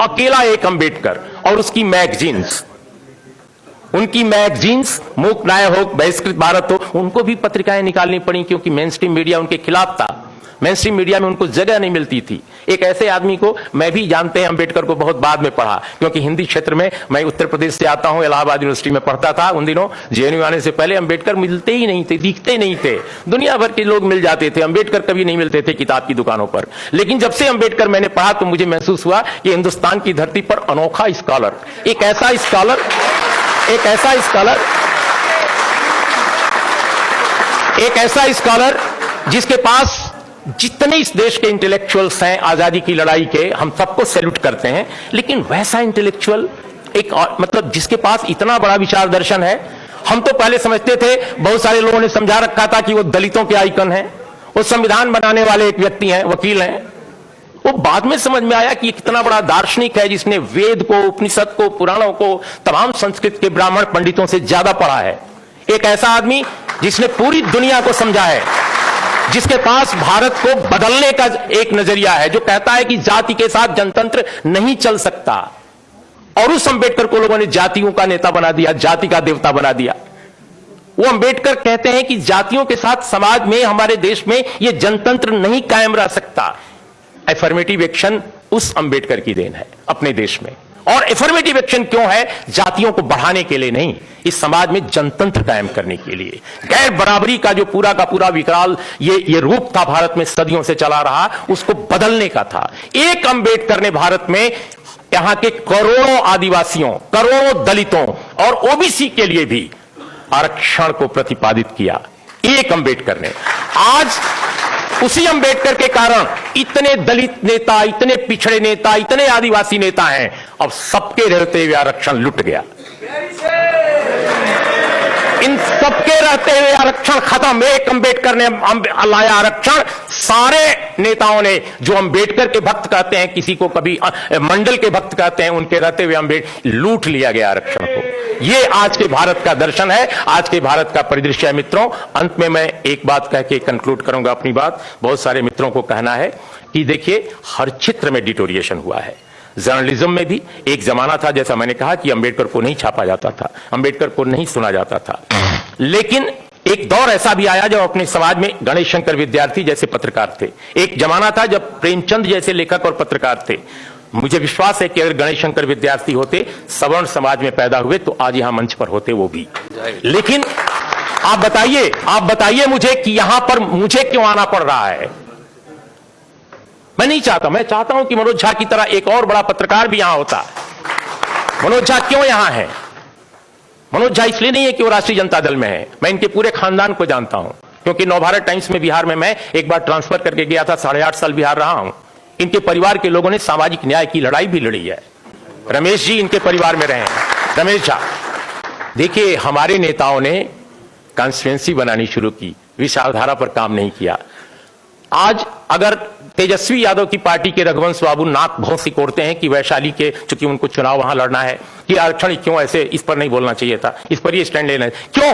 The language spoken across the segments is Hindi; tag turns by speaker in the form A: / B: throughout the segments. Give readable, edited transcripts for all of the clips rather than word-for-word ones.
A: अकेला एक अंबेडकर और उसकी मैगजीन्स, उनकी मैगजीन्स, मूक न्याय हो, बहिष्कृत भारत हो, उनको भी पत्रिकाएं निकालनी पड़ी क्योंकि मेन स्ट्रीम मीडिया उनके खिलाफ था। मेन स्ट्रीम मीडिया में उनको जगह नहीं मिलती थी। एक ऐसे आदमी को मैं भी जानते हैं, अंबेडकर को बहुत बाद में पढ़ा, क्योंकि हिंदी क्षेत्र में मैं उत्तर प्रदेश से आता हूं, इलाहाबाद यूनिवर्सिटी में पढ़ता था। उन दिनों जेएनयू आने से पहले अंबेडकर मिलते ही नहीं थे, दिखते नहीं थे। दुनिया भर के लोग मिल जाते थे, अंबेडकर कभी नहीं मिलते थे किताब की दुकानों पर। लेकिन जब से अंबेडकर मैंने पढ़ा तो मुझे महसूस हुआ कि हिंदुस्तान की धरती पर अनोखा स्कॉलर, एक ऐसा स्कॉलर जिसके पास जितने इस देश के इंटेलेक्चुअल्स हैं आजादी की लड़ाई के, हम सबको सैल्यूट करते हैं, लेकिन वैसा इंटेलेक्चुअल एक मतलब जिसके पास इतना बड़ा विचार दर्शन है। हम तो पहले समझते थे, बहुत सारे लोगों ने समझा रखा था कि वो दलितों के आइकन हैं, वो संविधान बनाने वाले एक व्यक्ति हैं, वकील हैं। वो बाद में समझ में आया कि ये कितना बड़ा दार्शनिक है जिसने वेद को, उपनिषद को, पुराणों को, तमाम संस्कृत के ब्राह्मण पंडितों से ज्यादा पढ़ा है। एक ऐसा आदमी जिसने पूरी दुनिया को समझा है, जिसके पास भारत को बदलने का एक नजरिया है, जो कहता है कि जाति के साथ जनतंत्र नहीं चल सकता। और उस अंबेडकर को लोगों ने जातियों का नेता बना दिया, जाति का देवता बना दिया। वो अंबेडकर कहते हैं कि जातियों के साथ समाज में, हमारे देश में यह जनतंत्र नहीं कायम रह सकता। एफर्मेटिव एक्शन उस अंबेडकर की देन है अपने देश में। और एफर्मेटिव एक्शन क्यों है? जातियों को बढ़ाने के लिए नहीं, इस समाज में जनतंत्र कायम करने के लिए। गैर बराबरी का जो पूरा का पूरा विकराल ये रूप था भारत में सदियों से चला रहा, उसको बदलने का था। एक अंबेडकर ने भारत में यहां के करोड़ों आदिवासियों, करोड़ों दलितों और ओबीसी के लिए भी आरक्षण को प्रतिपादित किया। एक अंबेडकर ने। आज उसी अंबेडकर के कारण इतने दलित नेता, इतने पिछड़े नेता, इतने आदिवासी नेता हैं। अब सबके रहते हुए आरक्षण लुट गया। इन सबके रहते हुए आरक्षण खत्म। एक अंबेडकर ने लाया आरक्षण। सारे नेताओं ने, जो अंबेडकर के भक्त कहते हैं, किसी को कभी मंडल के भक्त कहते हैं, उनके रहते हुए अंबेडकर लूट लिया गया आरक्षण को। ये आज के भारत का दर्शन है, आज के भारत का परिदृश्य है। मित्रों, अंत में मैं एक बात कह के कंक्लूड करूंगा अपनी बात। बहुत सारे मित्रों को कहना है कि देखिए, हर क्षेत्र में डिटोरिएशन हुआ है। जर्नलिज्म में भी एक जमाना था, जैसा मैंने कहा, कि अंबेडकर को नहीं छापा जाता था, अंबेडकर को नहीं सुना जाता था। लेकिन एक दौर ऐसा भी आया जब अपने समाज में गणेश शंकर विद्यार्थी जैसे पत्रकार थे। एक जमाना था जब प्रेमचंद जैसे लेखक और पत्रकार थे। मुझे विश्वास है कि अगर गणेश शंकर विद्यार्थी होते, सवर्ण समाज में पैदा हुए, तो आज यहां मंच पर होते वो भी। लेकिन आप बताइए मुझे कि यहां पर मुझे क्यों आना पड़ रहा है? मैं नहीं चाहता। मैं चाहता हूं कि मनोज झा की तरह एक और बड़ा पत्रकार भी यहां होता। मनोज झा क्यों यहां है? मनोज झा इसलिए नहीं है कि वो राष्ट्रीय जनता दल में है। मैं इनके पूरे खानदान को जानता हूं, क्योंकि नवभारत टाइम्स में बिहार में मैं एक बार ट्रांसफर करके गया था। 8.5 साल बिहार रहा हूं। इनके परिवार के लोगों ने सामाजिक न्याय की लड़ाई भी लड़ी है। रमेश जी इनके परिवार में रहे हैं। रमेश झा, देखिए, हमारे नेताओं ने कॉन्स्टिट्यूएंसी बनानी शुरू की, विचारधारा पर काम नहीं किया। आज अगर तेजस्वी यादव की पार्टी के रघुवंश बाबू नाक बहुत सिकोड़ते हैं कि वैशाली के, चूंकि उनको चुनाव वहां लड़ना है, कि आरक्षण क्यों ऐसे, इस पर नहीं बोलना चाहिए था, इस पर ये स्टैंड लेना है, क्यों?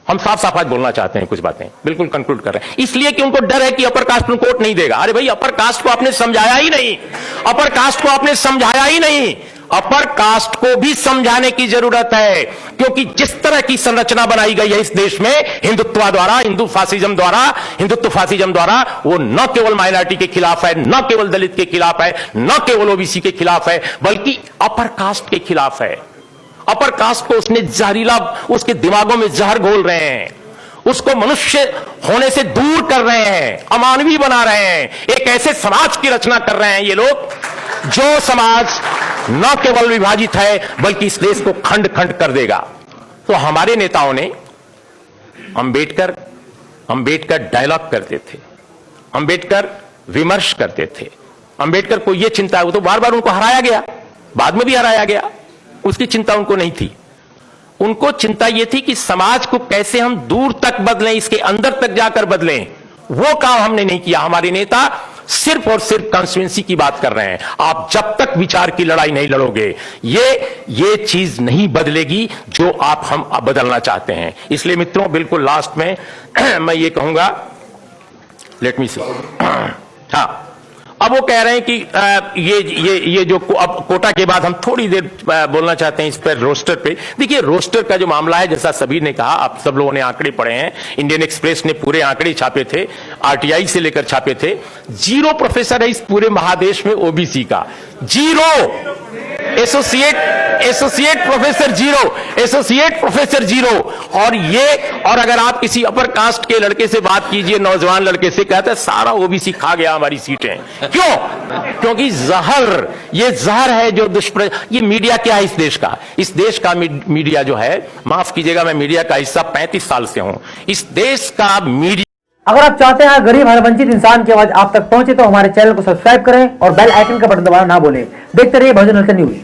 A: हम साफ साफ आज बोलना चाहते हैं कुछ बातें, बिल्कुल कंक्लूड कर रहे हैं। इसलिए कि उनको डर है कि अपर कास्ट कोर्ट नहीं देगा। अरे भाई, अपर कास्ट को आपने समझाया ही नहीं, अपर कास्ट को आपने समझाया ही नहीं। अपर कास्ट को भी समझाने की जरूरत है, क्योंकि जिस तरह की संरचना बनाई गई है इस देश में हिंदुत्व द्वारा, हिंदुत्व फासिज्म द्वारा, वो न केवल माइनॉरिटी के खिलाफ है, न केवल दलित के खिलाफ है, न केवल ओबीसी के खिलाफ है, बल्कि अपर कास्ट के खिलाफ है। अपर कास्ट को उसने जहरीला, उसके दिमागों में जहर घोल रहे हैं, उसको मनुष्य होने से दूर कर रहे हैं, अमानवीय बना रहे हैं। एक ऐसे समाज की रचना कर रहे हैं ये लोग, जो समाज न केवल विभाजित है, बल्कि इस देश को खंड खंड कर देगा। तो हमारे नेताओं ने अंबेडकर डायलॉग करते थे, अंबेडकर विमर्श करते थे। अंबेडकर को यह चिंता, वो तो बार बार उनको हराया गया, बाद में भी हराया गया, उसकी चिंता उनको नहीं थी। उनको चिंता यह थी कि समाज को कैसे हम दूर तक बदलें, इसके अंदर तक जाकर बदलें। वो काम हमने नहीं किया। हमारे नेता सिर्फ और सिर्फ कॉन्स्टिट्यूएंसी की बात कर रहे हैं। आप जब तक विचार की लड़ाई नहीं लड़ोगे, ये चीज नहीं बदलेगी जो हम बदलना चाहते हैं। इसलिए मित्रों, बिल्कुल लास्ट में मैं ये कहूंगा, लेट मी सी, हाँ, अब वो कह रहे हैं कि ये जो अब कोटा के बाद हम थोड़ी देर बोलना चाहते हैं इस पर रोस्टर पे। देखिए रोस्टर का जो मामला है, जैसा सभी ने कहा, आप सब लोगों ने आंकड़े पढ़े हैं, इंडियन एक्सप्रेस ने पूरे आंकड़े छापे थे, आरटीआई से लेकर छापे थे। 0 प्रोफेसर है इस पूरे महादेश में ओबीसी का, 0 एसोसिएट प्रोफेसर 0, एसोसिएट प्रोफेसर 0। और अगर आप किसी अपर कास्ट के लड़के से बात कीजिए, नौजवान लड़के से, कहते हैं सारा ओबीसी खा गया हमारी सीटें। क्यों? क्योंकि ये जहर है जो ये मीडिया क्या है इस देश का? इस देश का मीडिया जो है, माफ कीजिएगा मैं मीडिया का हिस्सा 35 साल से हूं, इस देश का मीडिया।
B: अगर आप चाहते हैं गरीब हर वंचित इंसान की आवाज आप तक पहुंचे तो हमारे चैनल को सब्सक्राइब करें और बेल आइकन का बटन दबाना ना भूलें। देखते रहिए बहुजन हलचल न्यूज।